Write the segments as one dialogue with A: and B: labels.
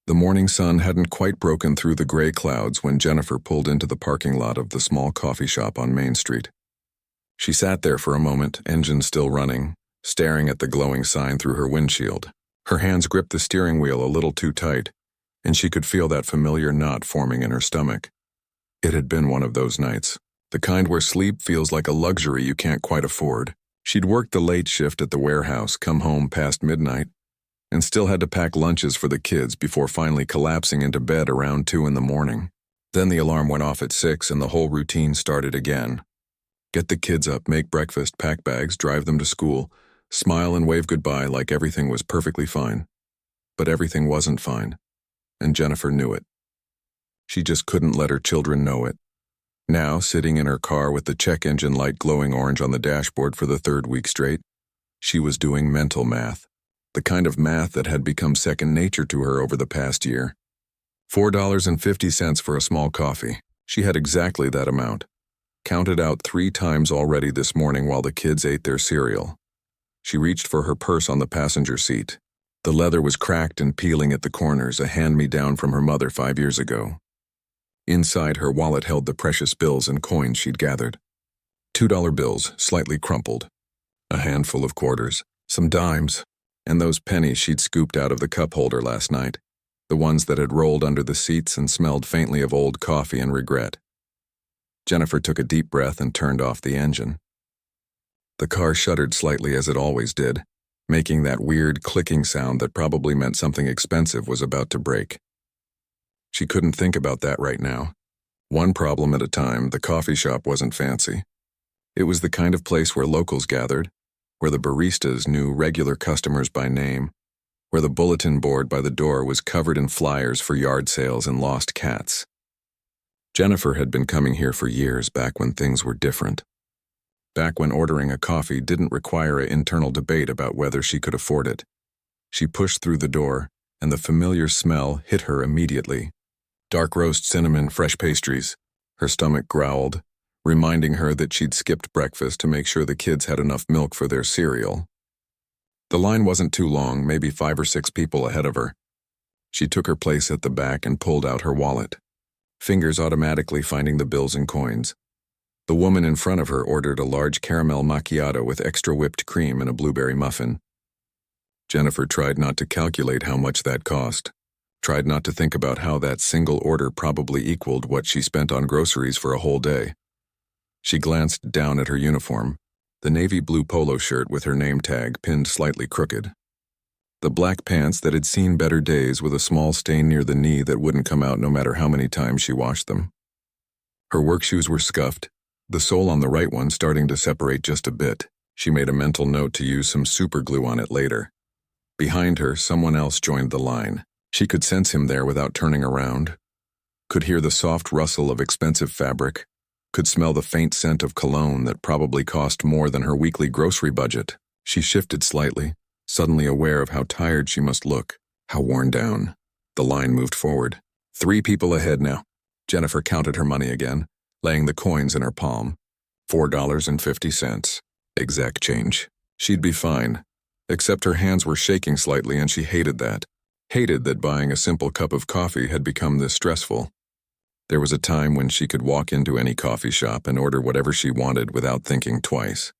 A: The morning sun hadn't quite broken through the gray clouds when Jennifer pulled into the parking lot of the small coffee shop on Main Street. She sat there for a moment, engine still running, staring at the glowing sign through her windshield. Her hands gripped the steering wheel a little too tight, and she could feel that familiar knot forming in her stomach. It had been one of those nights, the kind where sleep feels like a luxury you can't quite afford. She'd worked the late shift at the warehouse, come home past midnight, and still had to pack lunches for the kids before finally collapsing into bed around 2 in the morning. Then the alarm went off at 6 and the whole routine started again. Get the kids up, make breakfast, pack bags, drive them to school, smile and wave goodbye like everything was perfectly fine. But everything wasn't fine, and Jennifer knew it. She just couldn't let her children know it. Now, sitting in her car with the check engine light glowing orange on the dashboard for the 3rd week straight, she was doing mental math. The kind of math that had become second nature to her over the past year. $4.50 for a small coffee. She had exactly that amount. Counted out 3 times already this morning while the kids ate their cereal. She reached for her purse on the passenger seat. The leather was cracked and peeling at the corners, a hand-me-down from her mother 5 years ago. Inside, her wallet held the precious bills and coins she'd gathered. $2 bills, slightly crumpled. A handful of quarters, some dimes, and those pennies she'd scooped out of the cup holder last night, the ones that had rolled under the seats and smelled faintly of old coffee and regret. Jennifer took a deep breath and turned off the engine. The car shuddered slightly as it always did, making that weird clicking sound that probably meant something expensive was about to break. She couldn't think about that right now. One problem at a time, the coffee shop wasn't fancy. It was the kind of place where locals gathered, where the baristas knew regular customers by name, where the bulletin board by the door was covered in flyers for yard sales and lost cats. Jennifer had been coming here for years, back when things were different. Back when ordering a coffee didn't require an internal debate about whether she could afford it. She pushed through the door, and the familiar smell hit her immediately. Dark roast cinnamon, fresh pastries. Her stomach growled, reminding her that she'd skipped breakfast to make sure the kids had enough milk for their cereal. The line wasn't too long, maybe 5 or 6 people ahead of her. She took her place at the back and pulled out her wallet, fingers automatically finding the bills and coins. The woman in front of her ordered a large caramel macchiato with extra whipped cream and a blueberry muffin. Jennifer tried not to calculate how much that cost, tried not to think about how that single order probably equaled what she spent on groceries for a whole day. She glanced down at her uniform, the navy blue polo shirt with her name tag pinned slightly crooked. The black pants that had seen better days with a small stain near the knee that wouldn't come out no matter how many times she washed them. Her work shoes were scuffed, the sole on the right one starting to separate just a bit. She made a mental note to use some super glue on it later. Behind her, someone else joined the line. She could sense him there without turning around. Could hear the soft rustle of expensive fabric. Could smell the faint scent of cologne that probably cost more than her weekly grocery budget. She shifted slightly, suddenly aware of how tired she must look, how worn down. The line moved forward. 3 people ahead now. Jennifer counted her money again, laying the coins in her palm. $4.50. Exact change. She'd be fine, except her hands were shaking slightly and she hated that. Hated that buying a simple cup of coffee had become this stressful. There was a time when she could walk into any coffee shop and order whatever she wanted without thinking twice.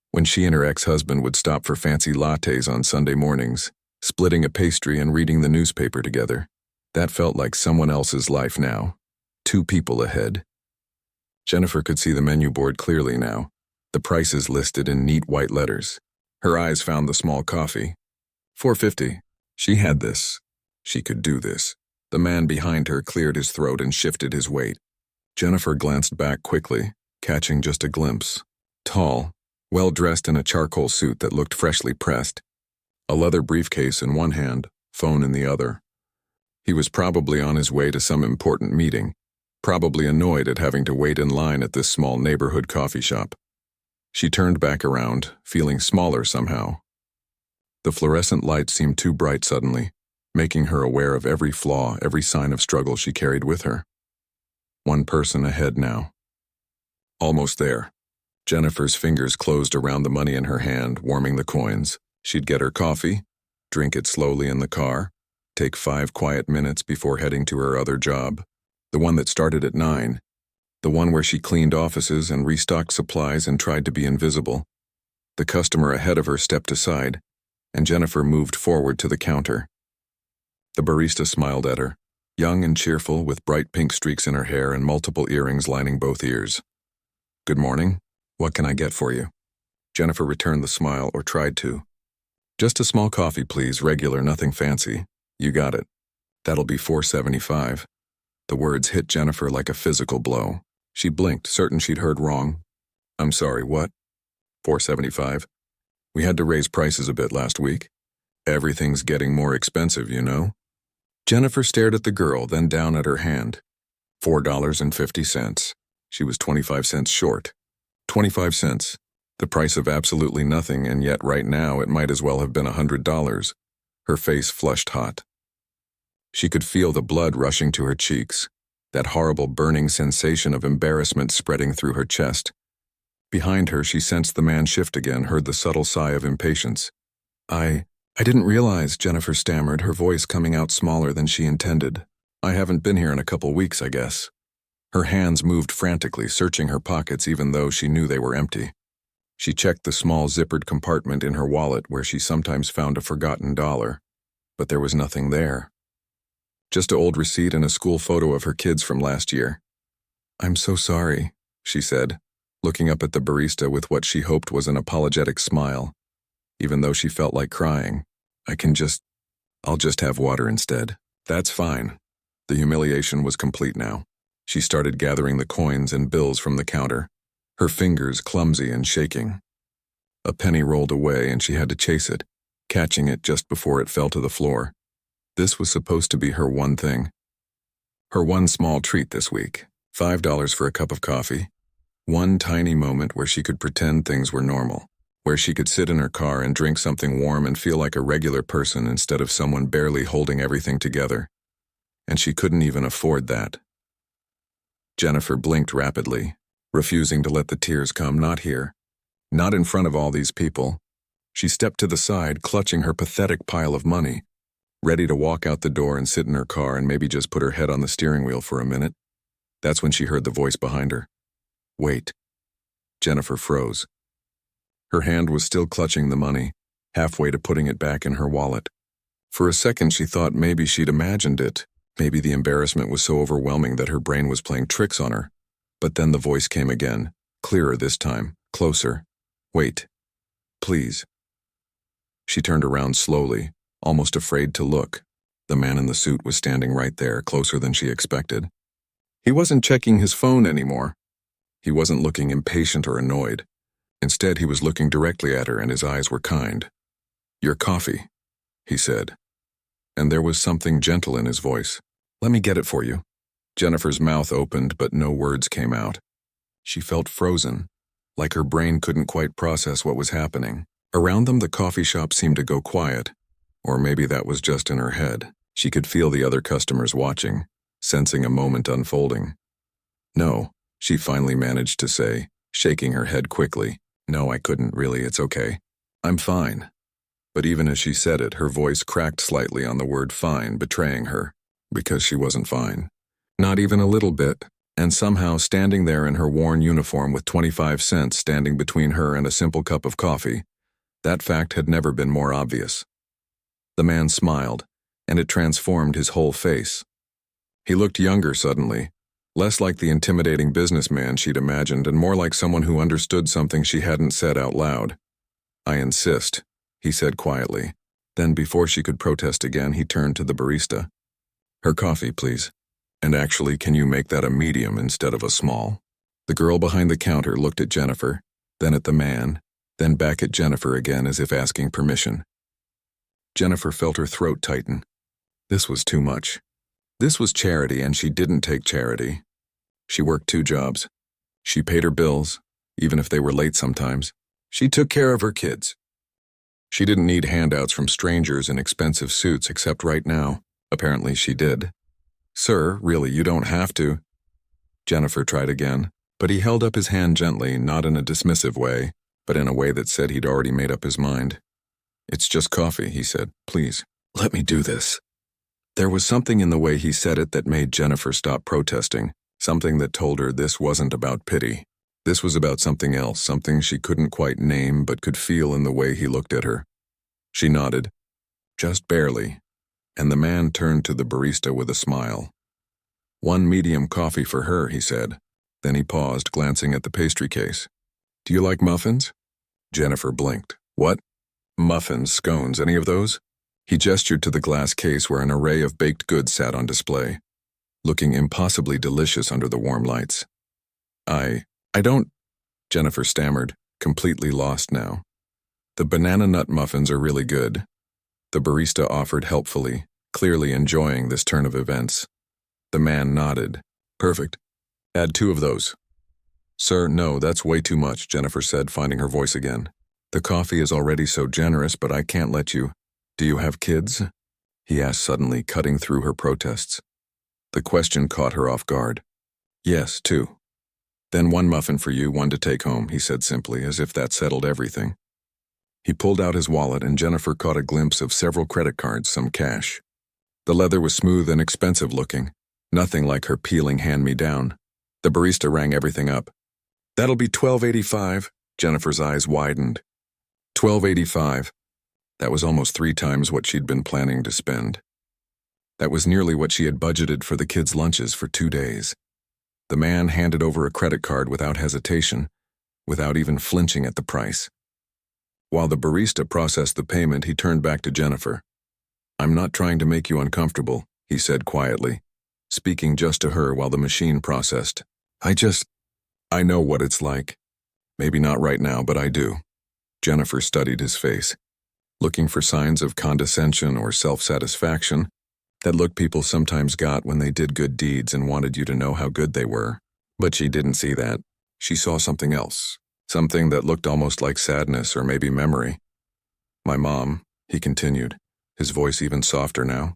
A: When she and her ex-husband would stop for fancy lattes on Sunday mornings, splitting a pastry and reading the newspaper together. That felt like someone else's life now. 2 people ahead. Jennifer could see the menu board clearly now, the prices listed in neat white letters. Her eyes found the small coffee. $4.50. She had this. She could do this. The man behind her cleared his throat and shifted his weight. Jennifer glanced back quickly, catching just a glimpse. Tall, well-dressed in a charcoal suit that looked freshly pressed. A leather briefcase in one hand, phone in the other. He was probably on his way to some important meeting, probably annoyed at having to wait in line at this small neighborhood coffee shop. She turned back around, feeling smaller somehow. The fluorescent light seemed too bright suddenly, making her aware of every flaw, every sign of struggle she carried with her. 1 person ahead now. Almost there. Jennifer's fingers closed around the money in her hand, warming the coins. She'd get her coffee, drink it slowly in the car, take 5 quiet minutes before heading to her other job, the one that started at 9, the one where she cleaned offices and restocked supplies and tried to be invisible. The customer ahead of her stepped aside, and Jennifer moved forward to the counter. The barista smiled at her, young and cheerful with bright pink streaks in her hair and multiple earrings lining both ears. "Good morning. What can I get for you?" Jennifer returned the smile, or tried to. "Just a small coffee, please, regular, nothing fancy." "You got it. That'll be $4.75. The words hit Jennifer like a physical blow. She blinked, certain she'd heard wrong. "I'm sorry, what?" "$4.75. We had to raise prices a bit last week. Everything's getting more expensive, you know." Jennifer stared at the girl, then down at her hand. $4.50. She was 25 cents short. 25 cents. The price of absolutely nothing, and yet right now it might as well have been $100. Her face flushed hot. She could feel the blood rushing to her cheeks, that horrible burning sensation of embarrassment spreading through her chest. Behind her, she sensed the man shift again, heard the subtle sigh of impatience. I didn't realize," Jennifer stammered, her voice coming out smaller than she intended. "I haven't been here in a couple weeks, I guess." Her hands moved frantically, searching her pockets even though she knew they were empty. She checked the small zippered compartment in her wallet where she sometimes found a forgotten dollar, but there was nothing there. Just an old receipt and a school photo of her kids from last year. "I'm so sorry," she said, looking up at the barista with what she hoped was an apologetic smile, even though she felt like crying. I'll just have water instead." "That's fine." The humiliation was complete now. She started gathering the coins and bills from the counter, her fingers clumsy and shaking. A penny rolled away and she had to chase it, catching it just before it fell to the floor. This was supposed to be her one thing. Her one small treat this week. $5 for a cup of coffee. One tiny moment where she could pretend things were normal, where she could sit in her car and drink something warm and feel like a regular person instead of someone barely holding everything together. And she couldn't even afford that. Jennifer blinked rapidly, refusing to let the tears come. Not here. Not in front of all these people. She stepped to the side, clutching her pathetic pile of money, ready to walk out the door and sit in her car and maybe just put her head on the steering wheel for a minute. That's when she heard the voice behind her. "Wait." Jennifer froze. Her hand was still clutching the money, halfway to putting it back in her wallet. For a second she thought maybe she'd imagined it. Maybe the embarrassment was so overwhelming that her brain was playing tricks on her. But then the voice came again, clearer this time, closer. "Wait. Please." She turned around slowly, almost afraid to look. The man in the suit was standing right there, closer than she expected. He wasn't checking his phone anymore. He wasn't looking impatient or annoyed. Instead, he was looking directly at her and his eyes were kind. "Your coffee," he said. And there was something gentle in his voice. "Let me get it for you." Jennifer's mouth opened, but no words came out. She felt frozen, like her brain couldn't quite process what was happening. Around them, the coffee shop seemed to go quiet. Or maybe that was just in her head. She could feel the other customers watching, sensing a moment unfolding. "No," she finally managed to say, shaking her head quickly. "No, I couldn't really, it's okay. I'm fine." But even as she said it, her voice cracked slightly on the word fine, betraying her, because she wasn't fine. Not even a little bit, and somehow standing there in her worn uniform with 25 cents standing between her and a simple cup of coffee, that fact had never been more obvious. The man smiled, and it transformed his whole face. He looked younger suddenly, less like the intimidating businessman she'd imagined and more like someone who understood something she hadn't said out loud. "I insist," he said quietly. Then before she could protest again, he turned to the barista. "Her coffee, please. And actually, can you make that a medium instead of a small?" The girl behind the counter looked at Jennifer, then at the man, then back at Jennifer again as if asking permission. Jennifer felt her throat tighten. This was too much. This was charity, and she didn't take charity. She worked 2 jobs. She paid her bills, even if they were late sometimes. She took care of her kids. She didn't need handouts from strangers in expensive suits, except right now. Apparently she did. "Sir, really, you don't have to." Jennifer tried again, but he held up his hand gently, not in a dismissive way, but in a way that said he'd already made up his mind. "It's just coffee," he said. "Please, let me do this." There was something in the way he said it that made Jennifer stop protesting, something that told her this wasn't about pity. This was about something else, something she couldn't quite name but could feel in the way he looked at her. She nodded, just barely, and the man turned to the barista with a smile. "1 medium coffee for her," he said. Then he paused, glancing at the pastry case. "Do you like muffins?" Jennifer blinked. "What? Muffins, scones, any of those?" He gestured to the glass case where an array of baked goods sat on display, looking impossibly delicious under the warm lights. I don't," Jennifer stammered, completely lost now. "The banana nut muffins are really good," the barista offered helpfully, clearly enjoying this turn of events. The man nodded. "Perfect. Add 2 of those." "Sir, no, that's way too much," Jennifer said, finding her voice again. "The coffee is already so generous, but I can't let you." "Do you have kids?" he asked suddenly, cutting through her protests. The question caught her off guard. "Yes, 2. "Then 1 muffin for you, 1 to take home," he said simply, as if that settled everything. He pulled out his wallet and Jennifer caught a glimpse of several credit cards, some cash. The leather was smooth and expensive looking, nothing like her peeling hand-me-down. The barista rang everything up. "That'll be $12.85, Jennifer's eyes widened. $12.85. That was almost 3 times what she'd been planning to spend. That was nearly what she had budgeted for the kids' lunches for 2 days. The man handed over a credit card without hesitation, without even flinching at the price. While the barista processed the payment, he turned back to Jennifer. "I'm not trying to make you uncomfortable," he said quietly, speaking just to her while the machine processed. I know what it's like. Maybe not right now, but I do." Jennifer studied his face, looking for signs of condescension or self-satisfaction, that look people sometimes got when they did good deeds and wanted you to know how good they were. But she didn't see that. She saw something else, something that looked almost like sadness or maybe memory. "My mom," he continued, his voice even softer now.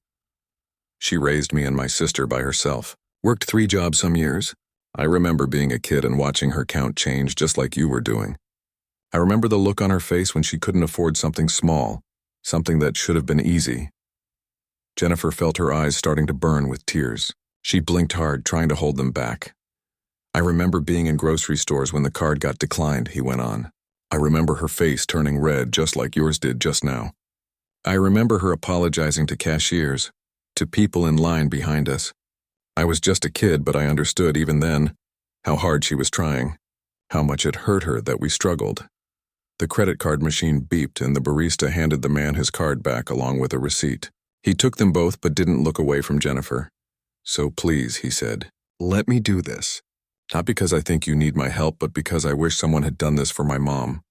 A: "She raised me and my sister by herself, worked 3 jobs some years. I remember being a kid and watching her count change just like you were doing. I remember the look on her face when she couldn't afford something small, something that should have been easy." Jennifer felt her eyes starting to burn with tears. She blinked hard, trying to hold them back. "I remember being in grocery stores when the card got declined," he went on. "I remember her face turning red just like yours did just now. I remember her apologizing to cashiers, to people in line behind us. I was just a kid, but I understood even then how hard she was trying, how much it hurt her that we struggled." The credit card machine beeped and the barista handed the man his card back along with a receipt. He took them both but didn't look away from Jennifer. "So please," he said, "let me do this. Not because I think you need my help, but because I wish someone had done this for my mom.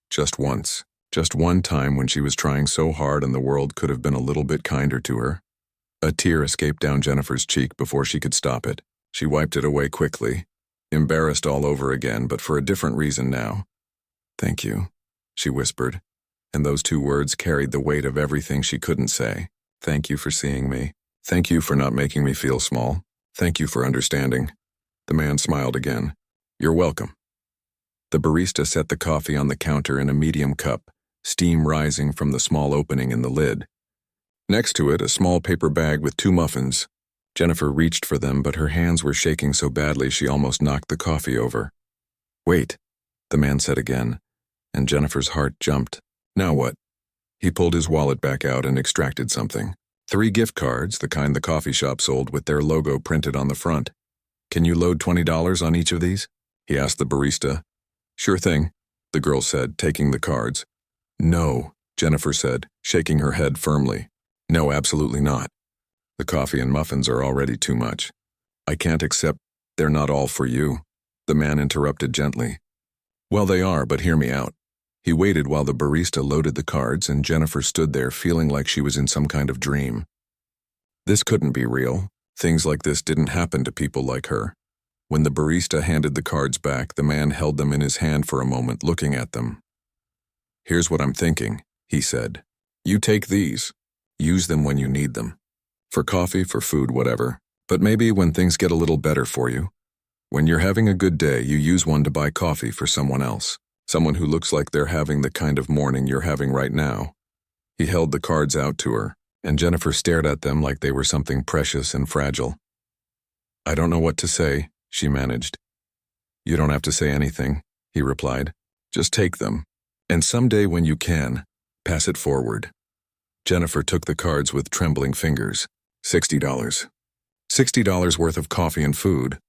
A: Just once. Just one time when she was trying so hard and the world could have been a little bit kinder to her." A tear escaped down Jennifer's cheek before she could stop it. She wiped it away quickly, embarrassed all over again, but for a different reason now. "Thank you," she whispered, and those 2 words carried the weight of everything she couldn't say. "Thank you for seeing me. Thank you for not making me feel small. Thank you for understanding." The man smiled again. "You're welcome." The barista set the coffee on the counter in a medium cup, steam rising from the small opening in the lid. Next to it, a small paper bag with 2 muffins. Jennifer reached for them, but her hands were shaking so badly she almost knocked the coffee over. "Wait," the man said again, and Jennifer's heart jumped. "Now what?" He pulled his wallet back out and extracted something. 3 gift cards, the kind the coffee shop sold with their logo printed on the front. "Can you load $20 on each of these?" he asked the barista. "Sure thing," the girl said, taking the cards. "No," Jennifer said, shaking her head firmly. "No, absolutely not. The coffee and muffins are already too much. I can't accept. They're not all for you," the man interrupted gently. "Well, they are, but hear me out." He waited while the barista loaded the cards and Jennifer stood there feeling like she was in some kind of dream. This couldn't be real. Things like this didn't happen to people like her. When the barista handed the cards back, the man held them in his hand for a moment, looking at them. "Here's what I'm thinking," he said. "You take these. Use them when you need them. For coffee, for food, whatever. But maybe when things get a little better for you. When you're having a good day, you use one to buy coffee for someone else. Someone who looks like they're having the kind of morning you're having right now." He held the cards out to her. and Jennifer stared at them like they were something precious and fragile. "I don't know what to say," she managed. "You don't have to say anything," he replied. "Just take them. And someday when you can, pass it forward." Jennifer took the cards with trembling fingers. $60. $60 worth of coffee and food,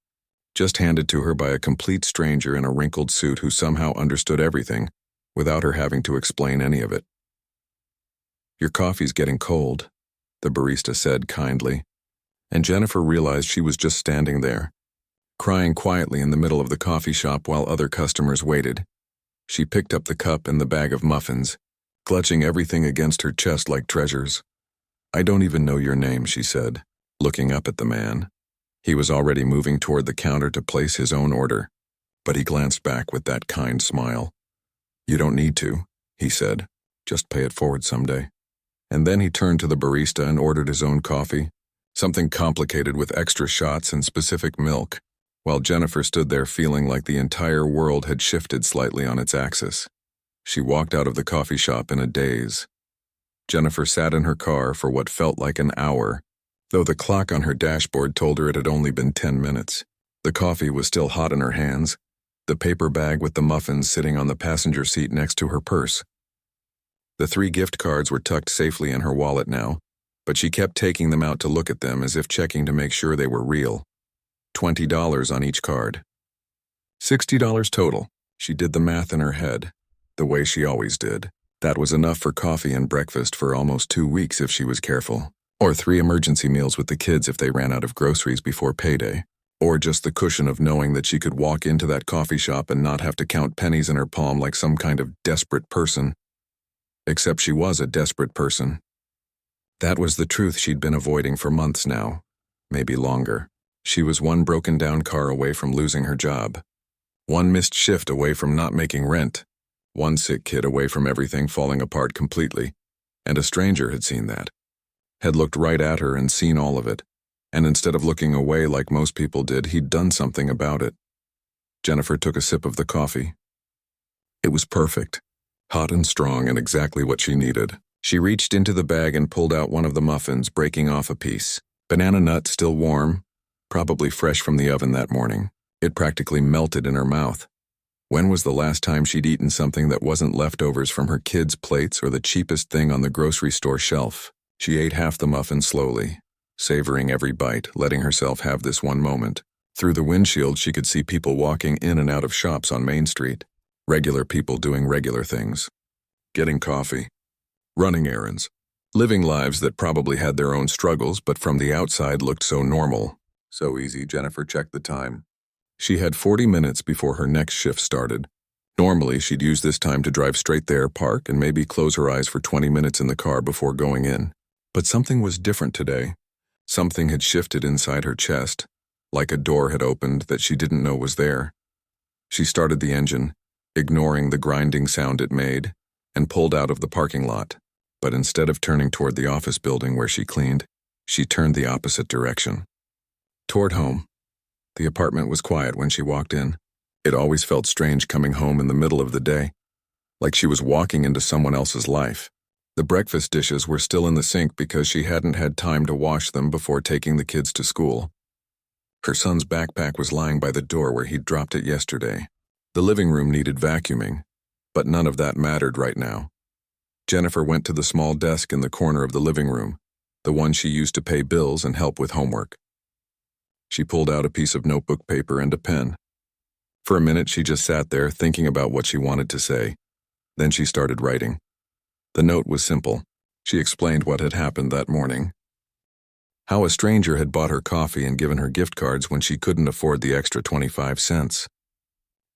A: just handed to her by a complete stranger in a wrinkled suit who somehow understood everything without her having to explain any of it. "Your coffee's getting cold," the barista said kindly, and Jennifer realized she was just standing there, crying quietly in the middle of the coffee shop while other customers waited. She picked up the cup and the bag of muffins, clutching everything against her chest like treasures. "I don't even know your name," she said, looking up at the man. He was already moving toward the counter to place his own order, but he glanced back with that kind smile. "You don't need to," he said. "Just pay it forward someday." And then he turned to the barista and ordered his own coffee, something complicated with extra shots and specific milk, while Jennifer stood there feeling like the entire world had shifted slightly on its axis. She walked out of the coffee shop in a daze. Jennifer sat in her car for what felt like an hour, though the clock on her dashboard told her it had only been 10 minutes. The coffee was still hot in her hands, the paper bag with the muffins sitting on the passenger seat next to her purse. The 3 gift cards were tucked safely in her wallet now, but she kept taking them out to look at them as if checking to make sure they were real. $20 on each card. $60 total. She did the math in her head, the way she always did. That was enough for coffee and breakfast for almost 2 weeks if she was careful, or 3 emergency meals with the kids if they ran out of groceries before payday, or just the cushion of knowing that she could walk into that coffee shop and not have to count pennies in her palm like some kind of desperate person. Except she was a desperate person. That was the truth she'd been avoiding for months now, maybe longer. She was one broken-down car away from losing her job, one missed shift away from not making rent, one sick kid away from everything falling apart completely, and a stranger had seen that, had looked right at her and seen all of it, and instead of looking away like most people did, he'd done something about it. Jennifer took a sip of the coffee. It was perfect, hot and strong and exactly what she needed. She reached into the bag and pulled out one of the muffins, breaking off a piece. Banana nut still warm, probably fresh from the oven that morning. It practically melted in her mouth. When was the last time she'd eaten something that wasn't leftovers from her kids' plates or the cheapest thing on the grocery store shelf? She ate half the muffin slowly, savoring every bite, letting herself have this one moment. Through the windshield, she could see people walking in and out of shops on Main Street. Regular people doing regular things. Getting coffee. Running errands. Living lives that probably had their own struggles, but from the outside looked so normal. So easy. Jennifer checked the time. She had 40 minutes before her next shift started. Normally, she'd use this time to drive straight there, park, and maybe close her eyes for 20 minutes in the car before going in. But something was different today. Something had shifted inside her chest, like a door had opened that she didn't know was there. She started the engine, ignoring the grinding sound it made, and pulled out of the parking lot. But instead of turning toward the office building where she cleaned, she turned the opposite direction. Toward home. The apartment was quiet when she walked in. It always felt strange coming home in the middle of the day, like she was walking into someone else's life. The breakfast dishes were still in the sink because she hadn't had time to wash them before taking the kids to school. Her son's backpack was lying by the door where he'd dropped it yesterday. The living room needed vacuuming, but none of that mattered right now. Jennifer went to the small desk in the corner of the living room, the one she used to pay bills and help with homework. She pulled out a piece of notebook paper and a pen. For a minute, she just sat there thinking about what she wanted to say. Then she started writing. The note was simple. She explained what had happened that morning. How a stranger had bought her coffee and given her gift cards when she couldn't afford the extra 25 cents.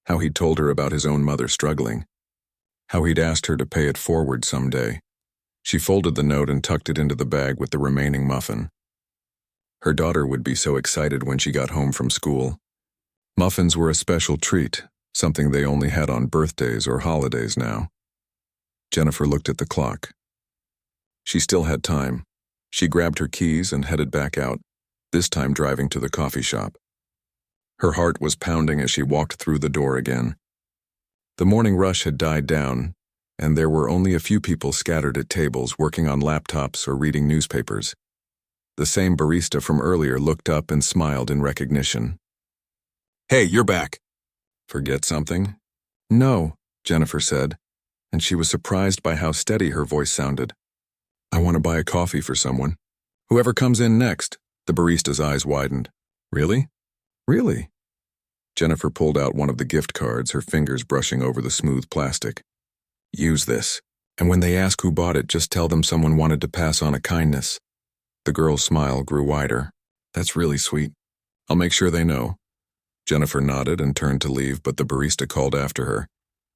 A: How he'd told her about his own mother struggling. How he'd asked her to pay it forward someday. She folded the note and tucked it into the bag with the remaining muffin. Her daughter would be so excited when she got home from school. Muffins were a special treat, something they only had on birthdays or holidays now. Jennifer looked at the clock. She still had time. She grabbed her keys and headed back out, this time driving to the coffee shop. Her heart was pounding as she walked through the door again. The morning rush had died down, and there were only a few people scattered at tables working on laptops or reading newspapers. The same barista from earlier looked up and smiled in recognition. "Hey, you're back." "Forget something?" "No," Jennifer said, and she was surprised by how steady her voice sounded. "I want to buy a coffee for someone. Whoever comes in next." The barista's eyes widened. "Really? Really?" Jennifer pulled out one of the gift cards, her fingers brushing over the smooth plastic. "Use this, and when they ask who bought it, just tell them someone wanted to pass on a kindness." The girl's smile grew wider. "That's really sweet. I'll make sure they know." Jennifer nodded and turned to leave, but the barista called after her.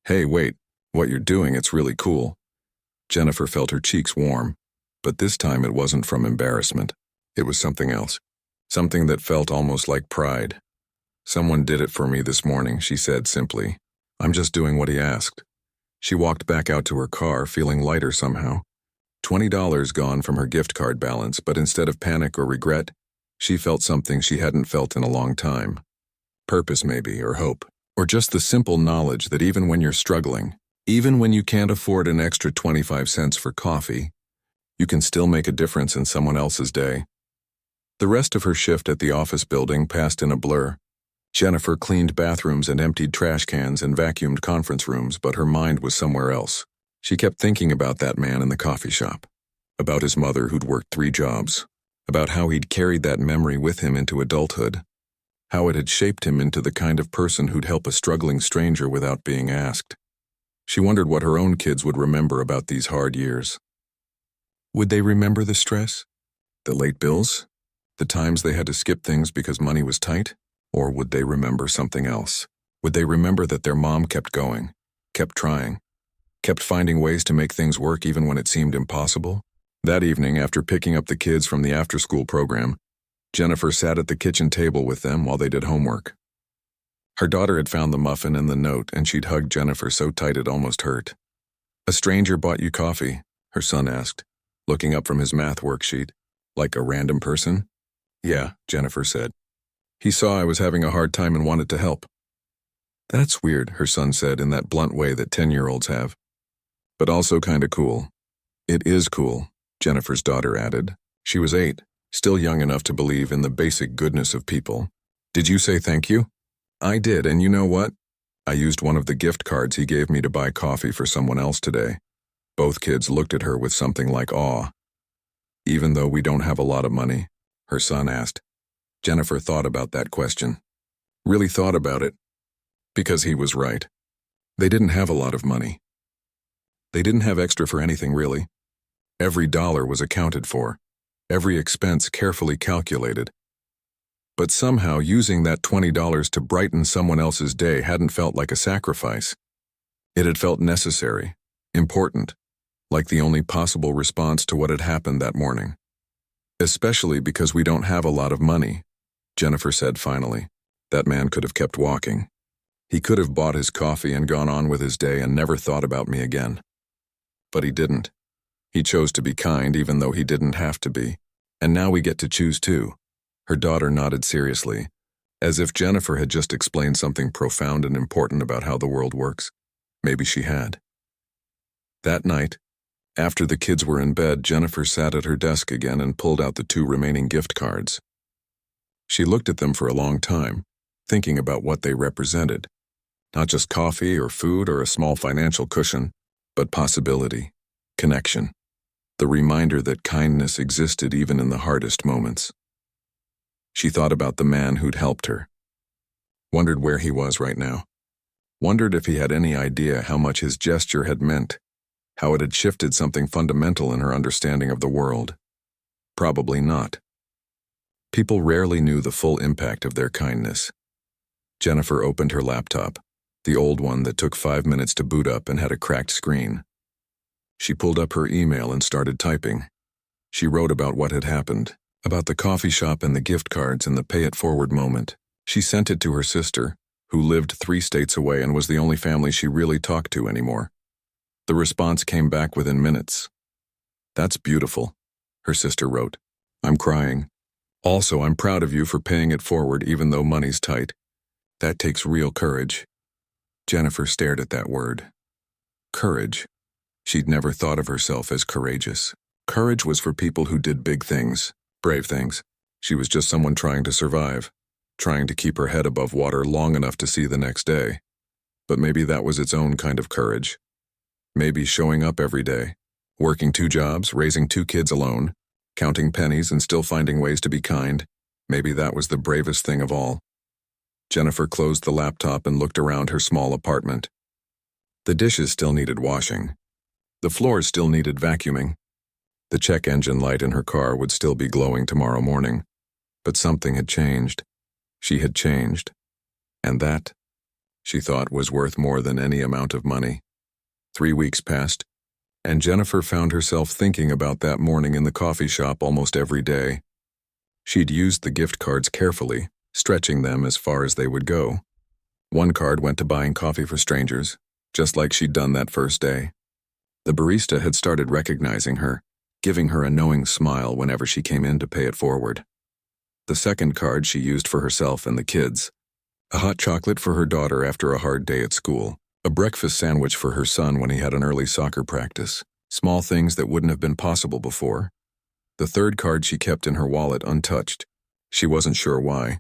A: "Hey, wait, what you're doing, it's really cool." Jennifer felt her cheeks warm, but this time it wasn't from embarrassment. It was something else, something that felt almost like pride. "Someone did it for me this morning," she said simply. "I'm just doing what he asked." She walked back out to her car, feeling lighter somehow. $20 gone from her gift card balance, but instead of panic or regret, she felt something she hadn't felt in a long time. Purpose maybe, or hope, or just the simple knowledge that even when you're struggling, even when you can't afford an extra 25 cents for coffee, you can still make a difference in someone else's day. The rest of her shift at the office building passed in a blur. Jennifer cleaned bathrooms and emptied trash cans and vacuumed conference rooms, but her mind was somewhere else. She kept thinking about that man in the coffee shop, about his mother who'd worked 3 jobs, about how he'd carried that memory with him into adulthood, how it had shaped him into the kind of person who'd help a struggling stranger without being asked. She wondered what her own kids would remember about these hard years. Would they remember the stress? The late bills? The times they had to skip things because money was tight? Or would they remember something else? Would they remember that their mom kept going, kept trying, kept finding ways to make things work even when it seemed impossible? That evening, after picking up the kids from the after-school program, Jennifer sat at the kitchen table with them while they did homework. Her daughter had found the muffin and the note, and she'd hugged Jennifer so tight it almost hurt. "A stranger bought you coffee?" her son asked, looking up from his math worksheet. "Like a random person?" "Yeah," Jennifer said. "He saw I was having a hard time and wanted to help." "That's weird," her son said in that blunt way that 10-year-olds have. "But also kinda cool." "It is cool," Jennifer's daughter added. She was 8, still young enough to believe in the basic goodness of people. "Did you say thank you?" "I did, and you know what? I used one of the gift cards he gave me to buy coffee for someone else today." Both kids looked at her with something like awe. "Even though we don't have a lot of money?" her son asked. Jennifer thought about that question. Really thought about it. Because he was right. They didn't have a lot of money. They didn't have extra for anything, really. Every dollar was accounted for, every expense carefully calculated. But somehow using that $20 to brighten someone else's day hadn't felt like a sacrifice. It had felt necessary, important, like the only possible response to what had happened that morning. "Especially because we don't have a lot of money," Jennifer said finally. That man could have kept walking. He could have bought his coffee and gone on with his day and never thought about me again. But he didn't. He chose to be kind even though he didn't have to be. And now we get to choose too. Her daughter nodded seriously, as if Jennifer had just explained something profound and important about how the world works. Maybe she had. That night, after the kids were in bed, Jennifer sat at her desk again and pulled out the 2 remaining gift cards. She looked at them for a long time, thinking about what they represented. Not just coffee or food or a small financial cushion, but possibility, connection, the reminder that kindness existed even in the hardest moments. She thought about the man who'd helped her, wondered where he was right now, wondered if he had any idea how much his gesture had meant, how it had shifted something fundamental in her understanding of the world. Probably not. People rarely knew the full impact of their kindness. Jennifer opened her laptop, the old one that took 5 minutes to boot up and had a cracked screen. She pulled up her email and started typing. She wrote about what had happened, about the coffee shop and the gift cards and the pay-it-forward moment. She sent it to her sister, who lived 3 states away and was the only family she really talked to anymore. The response came back within minutes. "That's beautiful," her sister wrote. "I'm crying. Also, I'm proud of you for paying it forward even though money's tight. That takes real courage." Jennifer stared at that word. Courage. She'd never thought of herself as courageous. Courage was for people who did big things, brave things. She was just someone trying to survive, trying to keep her head above water long enough to see the next day. But maybe that was its own kind of courage. Maybe showing up every day, working 2 jobs, raising 2 kids alone, counting pennies and still finding ways to be kind. Maybe that was the bravest thing of all. Jennifer closed the laptop and looked around her small apartment. The dishes still needed washing. The floors still needed vacuuming. The check engine light in her car would still be glowing tomorrow morning. But something had changed. She had changed. And that, she thought, was worth more than any amount of money. 3 weeks passed, and Jennifer found herself thinking about that morning in the coffee shop almost every day. She'd used the gift cards carefully, stretching them as far as they would go. One card went to buying coffee for strangers, just like she'd done that first day. The barista had started recognizing her, giving her a knowing smile whenever she came in to pay it forward. The second card she used for herself and the kids. A hot chocolate for her daughter after a hard day at school. A breakfast sandwich for her son when he had an early soccer practice. Small things that wouldn't have been possible before. The third card she kept in her wallet untouched. She wasn't sure why.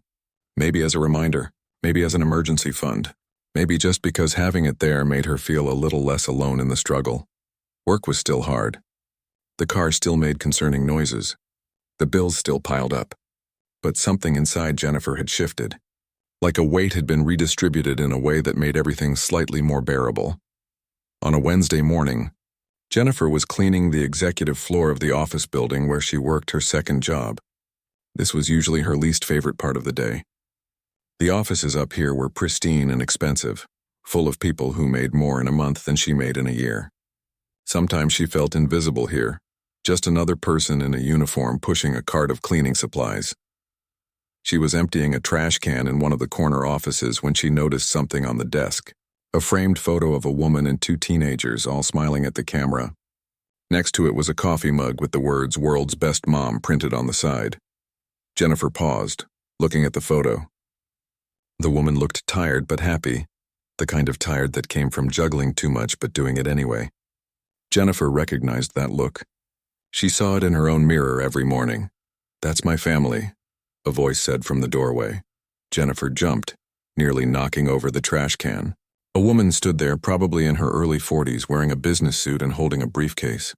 A: Maybe as a reminder, maybe as an emergency fund, maybe just because having it there made her feel a little less alone in the struggle. Work was still hard. The car still made concerning noises. The bills still piled up. But something inside Jennifer had shifted. Like a weight had been redistributed in a way that made everything slightly more bearable. On a Wednesday morning, Jennifer was cleaning the executive floor of the office building where she worked her second job. This was usually her least favorite part of the day. The offices up here were pristine and expensive, full of people who made more in a month than she made in a year. Sometimes she felt invisible here, just another person in a uniform pushing a cart of cleaning supplies. She was emptying a trash can in one of the corner offices when she noticed something on the desk. A framed photo of a woman and 2 teenagers all smiling at the camera. Next to it was a coffee mug with the words "World's Best Mom" printed on the side. Jennifer paused, looking at the photo. The woman looked tired but happy, the kind of tired that came from juggling too much but doing it anyway. Jennifer recognized that look. She saw it in her own mirror every morning. "That's my family," a voice said from the doorway. Jennifer jumped, nearly knocking over the trash can. A woman stood there, probably in her early 40s, wearing a business suit and holding a briefcase.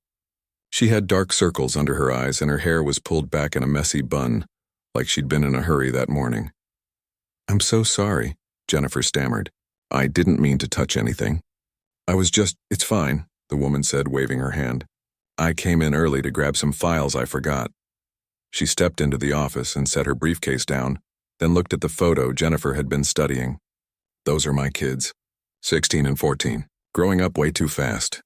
A: She had dark circles under her eyes and her hair was pulled back in a messy bun, like she'd been in a hurry that morning. "I'm so sorry," Jennifer stammered. "I didn't mean to touch anything. It's fine," the woman said, waving her hand. "I came in early to grab some files I forgot." She stepped into the office and set her briefcase down, then looked at the photo Jennifer had been studying. "Those are my kids, 16 and 14, growing up way too fast."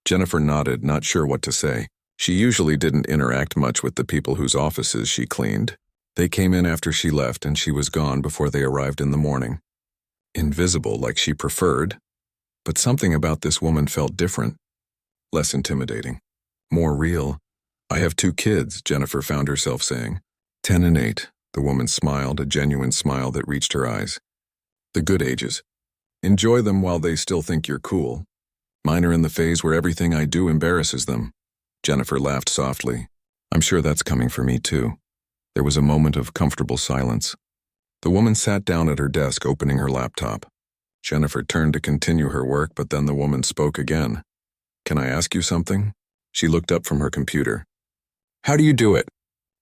A: Jennifer nodded, not sure what to say. She usually didn't interact much with the people whose offices she cleaned. They came in after she left and she was gone before they arrived in the morning. Invisible, like she preferred, but something about this woman felt different, less intimidating, more real. "I have 2 kids," Jennifer found herself saying. 10 and 8, the woman smiled, a genuine smile that reached her eyes. "The good ages. Enjoy them while they still think you're cool. Mine are in the phase where everything I do embarrasses them." Jennifer laughed softly. "I'm sure that's coming for me too." There was a moment of comfortable silence. The woman sat down at her desk, opening her laptop. Jennifer turned to continue her work, but then the woman spoke again. "Can I ask you something?" She looked up from her computer. "How do you do it?"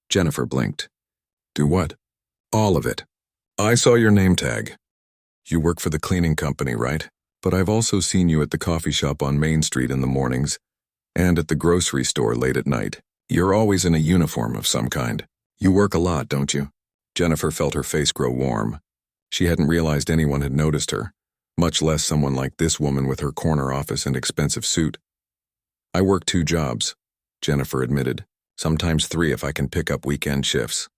A: Jennifer blinked. "Do what?" "All of it. I saw your name tag. You work for the cleaning company, right? But I've also seen you at the coffee shop on Main Street in the mornings and at the grocery store late at night. You're always in a uniform of some kind. You work a lot, don't you?" Jennifer felt her face grow warm. She hadn't realized anyone had noticed her, much less someone like this woman with her corner office and expensive suit. "I work 2 jobs," Jennifer admitted. "Sometimes 3 if I can pick up weekend shifts."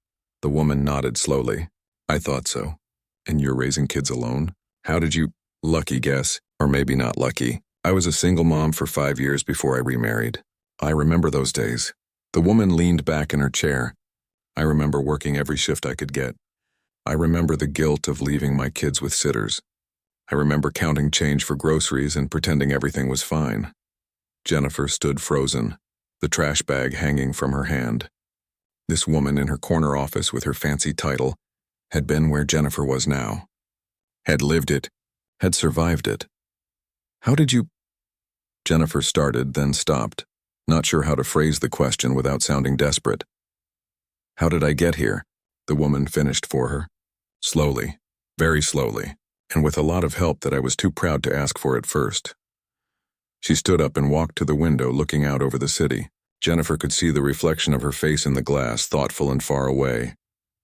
A: The woman nodded slowly. "I thought so. And you're raising kids alone? How did you—" "Lucky guess, or maybe not lucky. I was a single mom for 5 years before I remarried. I remember those days." The woman leaned back in her chair. "I remember working every shift I could get. I remember the guilt of leaving my kids with sitters. I remember counting change for groceries and pretending everything was fine." Jennifer stood frozen, the trash bag hanging from her hand. This woman in her corner office with her fancy title had been where Jennifer was now. Had lived it, had survived it. How did you... Jennifer started, then stopped, not sure how to phrase the question without sounding desperate. How did I get here? The woman finished for her. Slowly, very slowly, and with a lot of help that I was too proud to ask for at first. She stood up and walked to the window looking out over the city. Jennifer could see the reflection of her face in the glass, thoughtful and far away.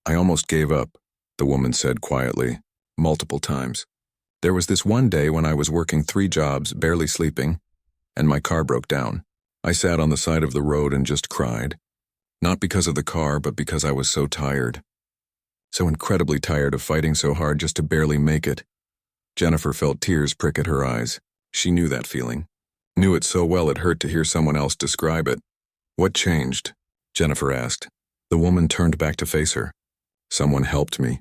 A: I almost gave up, the woman said quietly, multiple times. There was this one day when I was working 3 jobs, barely sleeping, and my car broke down. I sat on the side of the road and just cried. Not because of the car, but because I was so tired. So incredibly tired of fighting so hard just to barely make it. Jennifer felt tears prick at her eyes. She knew that feeling. Knew it so well it hurt to hear someone else describe it. What changed? Jennifer asked. The woman turned back to face her. Someone helped me.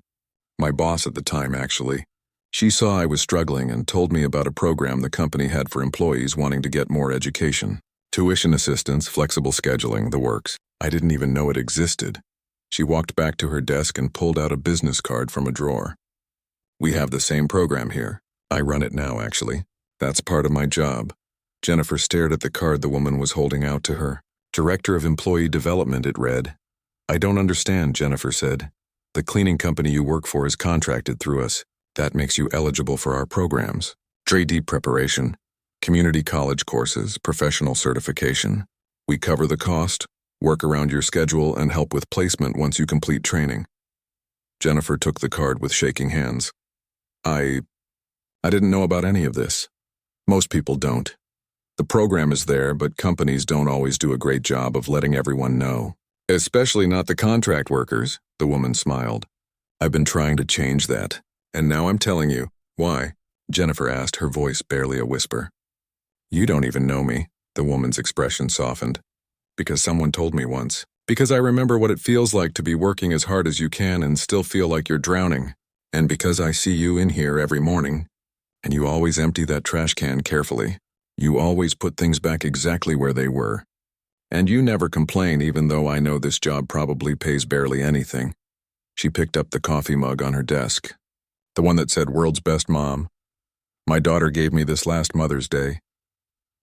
A: My boss at the time, actually. She saw I was struggling and told me about a program the company had for employees wanting to get more education. Tuition assistance, flexible scheduling, the works. I didn't even know it existed. She walked back to her desk and pulled out a business card from a drawer. We have the same program here. I run it now, actually. That's part of my job. Jennifer stared at the card the woman was holding out to her. Director of Employee Development, it read. I don't understand, Jennifer said. The cleaning company you work for is contracted through us. That makes you eligible for our programs. JD preparation, community college courses, professional certification. We cover the cost, work around your schedule, and help with placement once you complete training. Jennifer took the card with shaking hands. I didn't know about any of this. Most people don't. The program is there, but companies don't always do a great job of letting everyone know. Especially not the contract workers, the woman smiled. I've been trying to change that, and now I'm telling you. Why? Jennifer asked, her voice barely a whisper. You don't even know me, the woman's expression softened. Because someone told me once. Because I remember what it feels like to be working as hard as you can and still feel like you're drowning. And because I see you in here every morning, and you always empty that trash can carefully. You always put things back exactly where they were. And you never complain, even though I know this job probably pays barely anything. She picked up the coffee mug on her desk. The one that said World's Best Mom. My daughter gave me this last Mother's Day.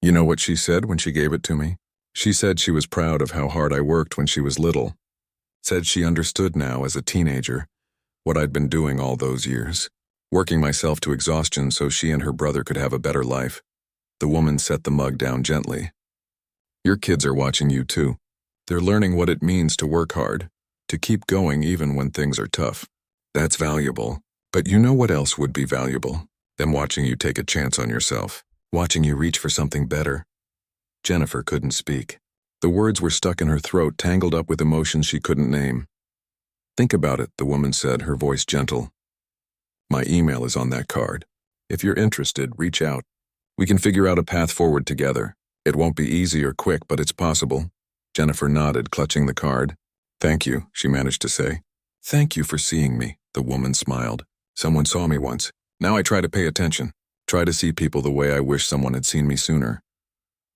A: You know what she said when she gave it to me? She said she was proud of how hard I worked when she was little. Said she understood now as a teenager what I'd been doing all those years. Working myself to exhaustion so she and her brother could have a better life. The woman set the mug down gently. Your kids are watching you too. They're learning what it means to work hard, to keep going even when things are tough. That's valuable. But you know what else would be valuable? Them watching you take a chance on yourself, watching you reach for something better. Jennifer couldn't speak. The words were stuck in her throat, tangled up with emotions she couldn't name. Think about it, the woman said, her voice gentle. My email is on that card. If you're interested, reach out. We can figure out a path forward together. It won't be easy or quick, but it's possible. Jennifer nodded, clutching the card. Thank you, she managed to say. Thank you for seeing me, the woman smiled. Someone saw me once. Now I try to pay attention. Try to see people the way I wish someone had seen me sooner.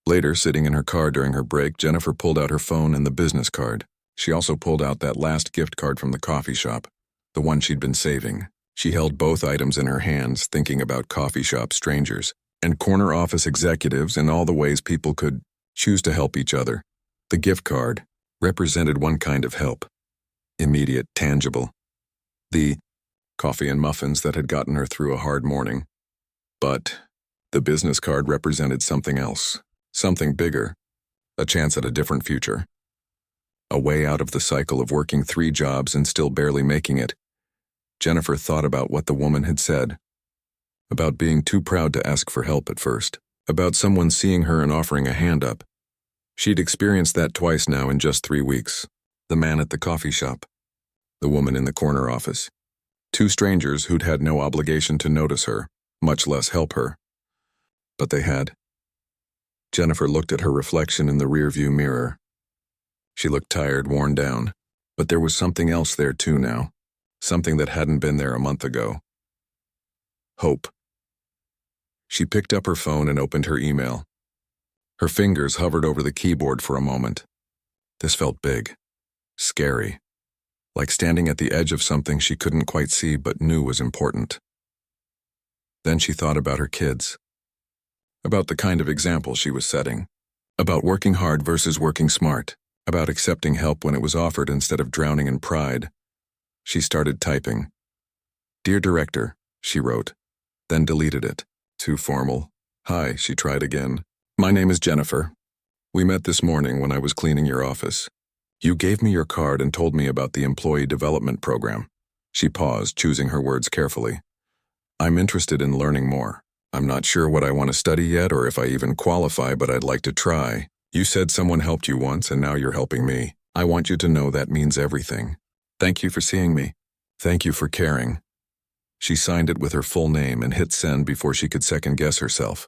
A: Later, sitting in her car during her break, Jennifer pulled out her phone and the business card. She also pulled out that last gift card from the coffee shop, the one she'd been saving. She held both items in her hands, thinking about coffee shop strangers and corner office executives and all the ways people could choose to help each other. The gift card represented one kind of help. Immediate, tangible. The coffee and muffins that had gotten her through a hard morning. But the business card represented something else, something bigger, a chance at a different future. A way out of the cycle of working 3 jobs and still barely making it. Jennifer thought about what the woman had said. About being too proud to ask for help at first. About someone seeing her and offering a hand up. She'd experienced that twice now in just 3 weeks. The man at the coffee shop. The woman in the corner office. 2 strangers who'd had no obligation to notice her, much less help her. But they had. Jennifer looked at her reflection in the rearview mirror. She looked tired, worn down. But there was something else there too now. Something that hadn't been there a month ago. Hope. She picked up her phone and opened her email. Her fingers hovered over the keyboard for a moment. This felt big, scary, like standing at the edge of something she couldn't quite see but knew was important. Then she thought about her kids, about the kind of example she was setting, about working hard versus working smart, about accepting help when it was offered instead of drowning in pride. She started typing. "Dear Director," she wrote, then deleted it. Too formal. "Hi," she tried again. "My name is Jennifer. We met this morning when I was cleaning your office. You gave me your card and told me about the employee development program." She paused, choosing her words carefully. "I'm interested in learning more. I'm not sure what I want to study yet or if I even qualify, but I'd like to try. You said someone helped you once and now you're helping me. I want you to know that means everything. Thank you for seeing me. Thank you for caring." She signed it with her full name and hit send before she could second-guess herself.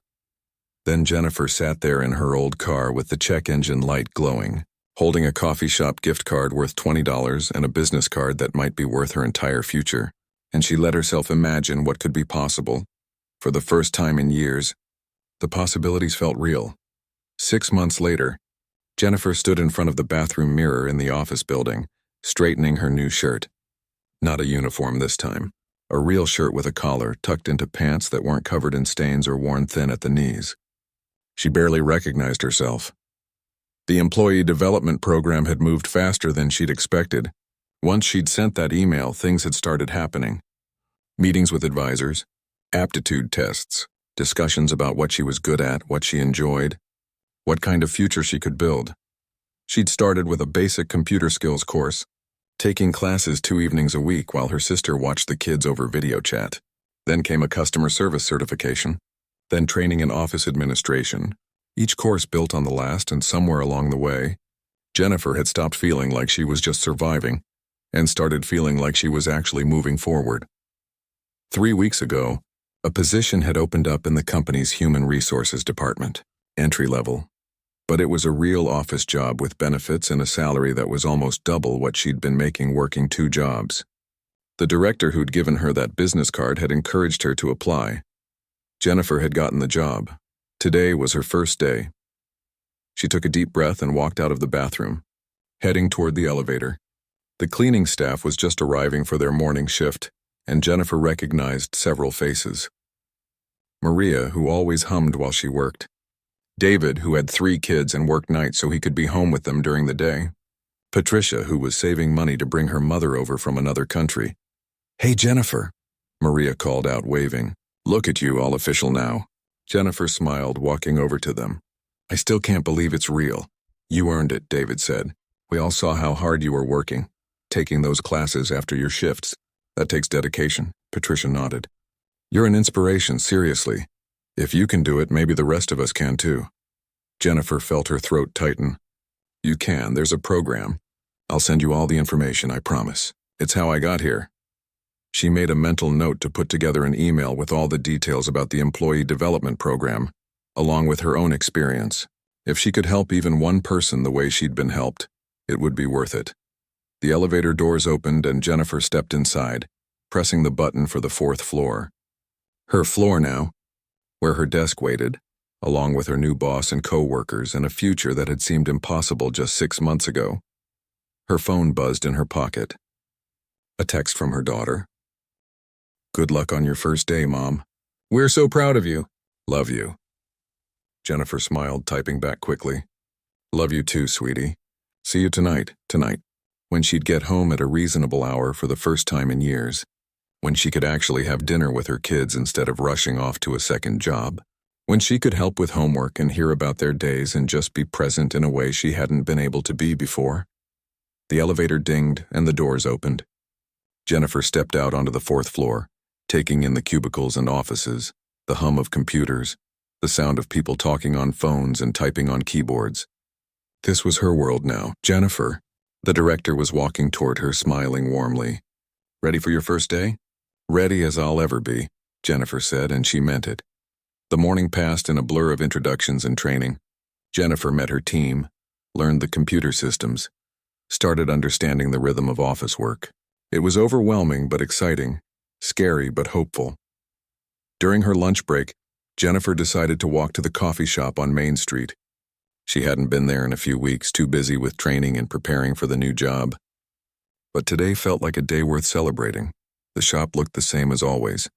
A: Then Jennifer sat there in her old car with the check engine light glowing, holding a coffee shop gift card worth $20 and a business card that might be worth her entire future, and she let herself imagine what could be possible. For the first time in years, the possibilities felt real. 6 months later, Jennifer stood in front of the bathroom mirror in the office building, straightening her new shirt. Not a uniform this time. A real shirt with a collar tucked into pants that weren't covered in stains or worn thin at the knees. She barely recognized herself. The employee development program had moved faster than she'd expected. Once she'd sent that email, things had started happening. Meetings with advisors, aptitude tests, discussions about what she was good at, what she enjoyed, what kind of future she could build. She'd started with a basic computer skills course, taking classes 2 evenings a week while her sister watched the kids over video chat. Then came a customer service certification, then training in office administration, each course built on the last, and somewhere along the way, Jennifer had stopped feeling like she was just surviving and started feeling like she was actually moving forward. 3 weeks ago, a position had opened up in the company's human resources department, entry level. But it was a real office job with benefits and a salary that was almost double what she'd been making working 2 jobs. The director who'd given her that business card had encouraged her to apply. Jennifer had gotten the job. Today was her first day. She took a deep breath and walked out of the bathroom, heading toward the elevator. The cleaning staff was just arriving for their morning shift, and Jennifer recognized several faces. Maria, who always hummed while she worked. David, who had 3 kids and worked nights so he could be home with them during the day. Patricia, who was saving money to bring her mother over from another country. "Hey, Jennifer," Maria called out, waving. "Look at you, all official now." Jennifer smiled, walking over to them. "I still can't believe it's real." "You earned it," David said. "We all saw how hard you were working, taking those classes after your shifts. That takes dedication." Patricia nodded. "You're an inspiration, seriously. If you can do it, maybe the rest of us can too." Jennifer felt her throat tighten. "You can, there's a program. I'll send you all the information, I promise. It's how I got here." She made a mental note to put together an email with all the details about the employee development program, along with her own experience. If she could help even one person the way she'd been helped, it would be worth it. The elevator doors opened and Jennifer stepped inside, pressing the button for the 4th floor. Her floor now, where her desk waited, along with her new boss and co-workers and a future that had seemed impossible just 6 months ago. Her phone buzzed in her pocket. A text from her daughter. "Good luck on your first day, Mom. We're so proud of you. Love you." Jennifer smiled, typing back quickly. "Love you too, sweetie. See you tonight." When she'd get home at a reasonable hour for the first time in years. When she could actually have dinner with her kids instead of rushing off to a second job. When she could help with homework and hear about their days and just be present in a way she hadn't been able to be before. The elevator dinged and the doors opened. Jennifer stepped out onto the 4th floor, taking in the cubicles and offices, the hum of computers, the sound of people talking on phones and typing on keyboards. This was her world now. "Jennifer." The director was walking toward her, smiling warmly. "Ready for your first day?" "Ready as I'll ever be," Jennifer said, and she meant it. The morning passed in a blur of introductions and training. Jennifer met her team, learned the computer systems, started understanding the rhythm of office work. It was overwhelming but exciting, scary but hopeful. During her lunch break, Jennifer decided to walk to the coffee shop on Main Street, She hadn't been there in a few weeks, too busy with training and preparing for the new job. But today felt like a day worth celebrating. The shop looked the same as always.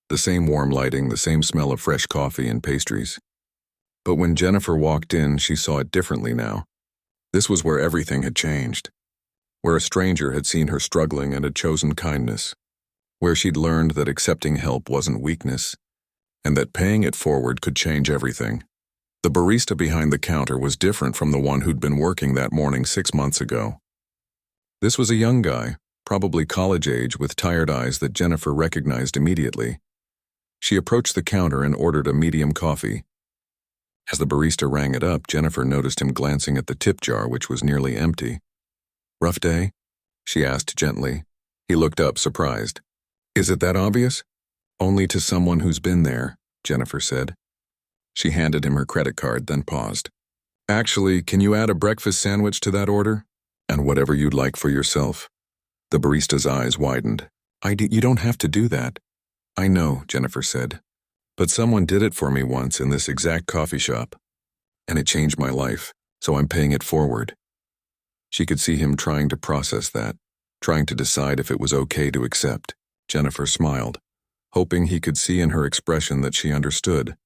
A: The same warm lighting, the same smell of fresh coffee and pastries. But when Jennifer walked in, she saw it differently now. This was where everything had changed. Where a stranger had seen her struggling and had chosen kindness. Where she'd learned that accepting help wasn't weakness, and that paying it forward could change everything. The barista behind the counter was different from the one who'd been working that morning 6 months ago. This was a young guy, probably college age, with tired eyes that Jennifer recognized immediately. She approached the counter and ordered a medium coffee. As the barista rang it up, Jennifer noticed him glancing at the tip jar, which was nearly empty. "Rough day?" she asked gently. He looked up, surprised. "Is it that obvious?" "Only to someone who's been there," Jennifer said. She handed him her credit card, then paused. "Actually, can you add a breakfast sandwich to that order? And whatever you'd like for yourself." The barista's eyes widened. You don't have to do that." "I know," Jennifer said. "But someone did it for me once in this exact coffee shop. And it changed my life, so I'm paying it forward." She could see him trying to process that, trying to decide if it was okay to accept. Jennifer smiled, hoping he could see in her expression that she understood,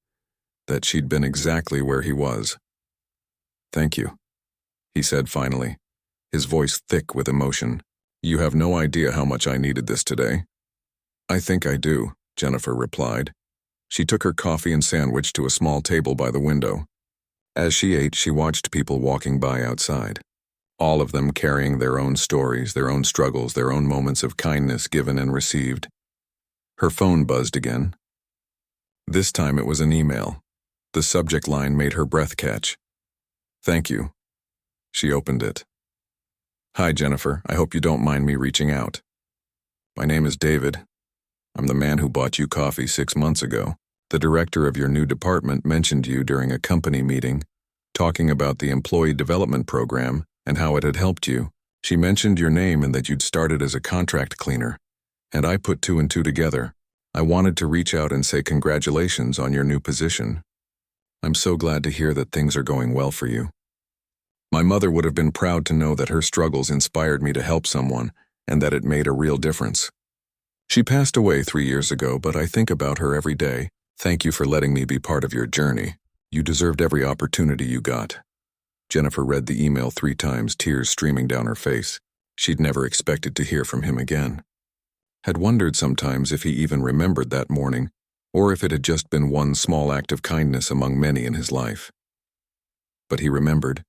A: that she'd been exactly where he was. "Thank you," he said finally, his voice thick with emotion. "You have no idea how much I needed this today." "I think I do," Jennifer replied. She took her coffee and sandwich to a small table by the window. As she ate, she watched people walking by outside, all of them carrying their own stories, their own struggles, their own moments of kindness given and received. Her phone buzzed again. This time it was an email. The subject line made her breath catch. "Thank you." She opened it. "Hi, Jennifer. I hope you don't mind me reaching out. My name is David. I'm the man who bought you coffee 6 months ago. The director of your new department mentioned you during a company meeting, talking about the employee development program and how it had helped you. She mentioned your name and that you'd started as a contract cleaner. And I put 2 and 2 together. I wanted to reach out and say congratulations on your new position. I'm so glad to hear that things are going well for you. My mother would have been proud to know that her struggles inspired me to help someone and that it made a real difference. She passed away 3 years ago, but I think about her every day. Thank you for letting me be part of your journey. You deserved every opportunity you got." Jennifer read the email 3 times, tears streaming down her face. She'd never expected to hear from him again. Had wondered sometimes if he even remembered that morning, or if it had just been one small act of kindness among many in his life. But he remembered.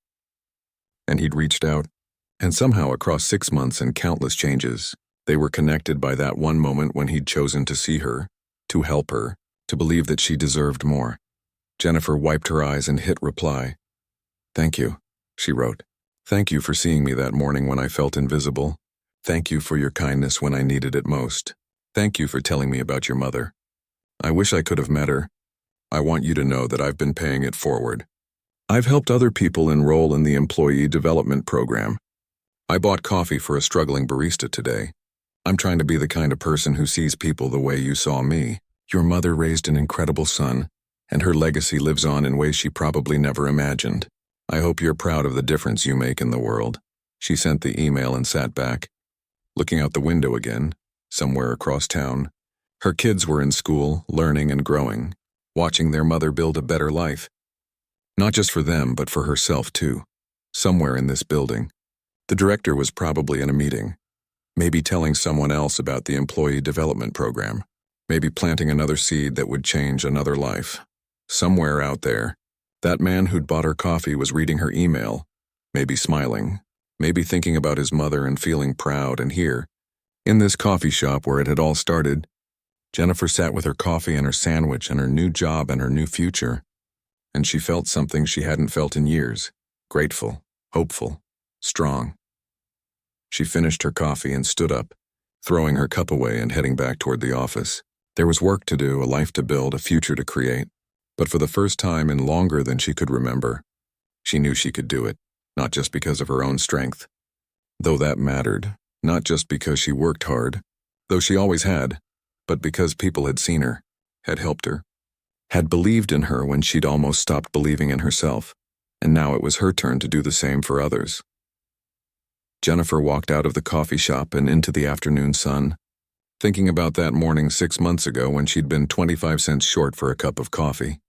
A: And he'd reached out. And somehow across 6 months and countless changes, they were connected by that one moment when he'd chosen to see her, to help her, to believe that she deserved more. Jennifer wiped her eyes and hit reply. "Thank you," she wrote. "Thank you for seeing me that morning when I felt invisible. Thank you for your kindness when I needed it most. Thank you for telling me about your mother. I wish I could have met her. I want you to know that I've been paying it forward. I've helped other people enroll in the employee development program. I bought coffee for a struggling barista today. I'm trying to be the kind of person who sees people the way you saw me. Your mother raised an incredible son, and her legacy lives on in ways she probably never imagined. I hope you're proud of the difference you make in the world." She sent the email and sat back, looking out the window again, somewhere across town. Her kids were in school, learning and growing, watching their mother build a better life. Not just for them, but for herself too. Somewhere in this building. The director was probably in a meeting, maybe telling someone else about the employee development program, maybe planting another seed that would change another life. Somewhere out there, that man who'd bought her coffee was reading her email, maybe smiling, maybe thinking about his mother and feeling proud. And here, in this coffee shop where it had all started, Jennifer sat with her coffee and her sandwich and her new job and her new future, and she felt something she hadn't felt in years, grateful, hopeful, strong. She finished her coffee and stood up, throwing her cup away and heading back toward the office. There was work to do, a life to build, a future to create. But for the first time in longer than she could remember, she knew she could do it, not just because of her own strength, though that mattered, not just because she worked hard, though she always had, but because people had seen her, had helped her, had believed in her when she'd almost stopped believing in herself. and now it was her turn to do the same for others. Jennifer walked out of the coffee shop and into the afternoon sun, thinking about that morning 6 months ago when she'd been 25 cents short for a cup of coffee.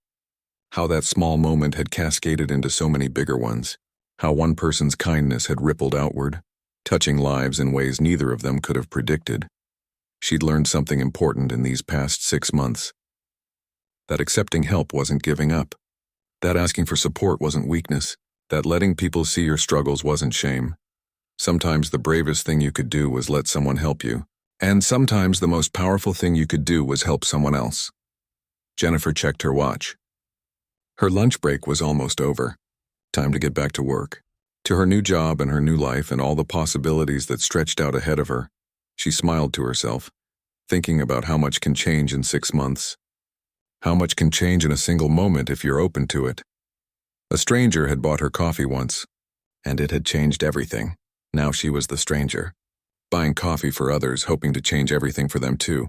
A: How that small moment had cascaded into so many bigger ones. How one person's kindness had rippled outward, touching lives in ways neither of them could have predicted. She'd learned something important in these past 6 months. That accepting help wasn't giving up. That asking for support wasn't weakness. That letting people see your struggles wasn't shame. Sometimes the bravest thing you could do was let someone help you. And sometimes the most powerful thing you could do was help someone else. Jennifer checked her watch. Her lunch break was almost over. Time to get back to work. To her new job and her new life and all the possibilities that stretched out ahead of her. She smiled to herself, thinking about how much can change in 6 months. How much can change in a single moment if you're open to it. A stranger had bought her coffee once, and it had changed everything. Now she was the stranger, buying coffee for others, hoping to change everything for them too.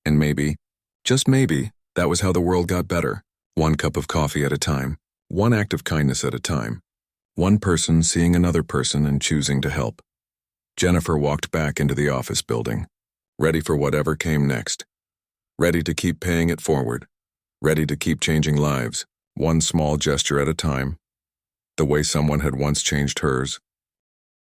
A: And maybe, just maybe, that was how the world got better. One cup of coffee at a time, one act of kindness at a time, one person seeing another person and choosing to help. Jennifer walked back into the office building, ready for whatever came next, ready to keep paying it forward, ready to keep changing lives, one small gesture at a time, the way someone had once changed hers.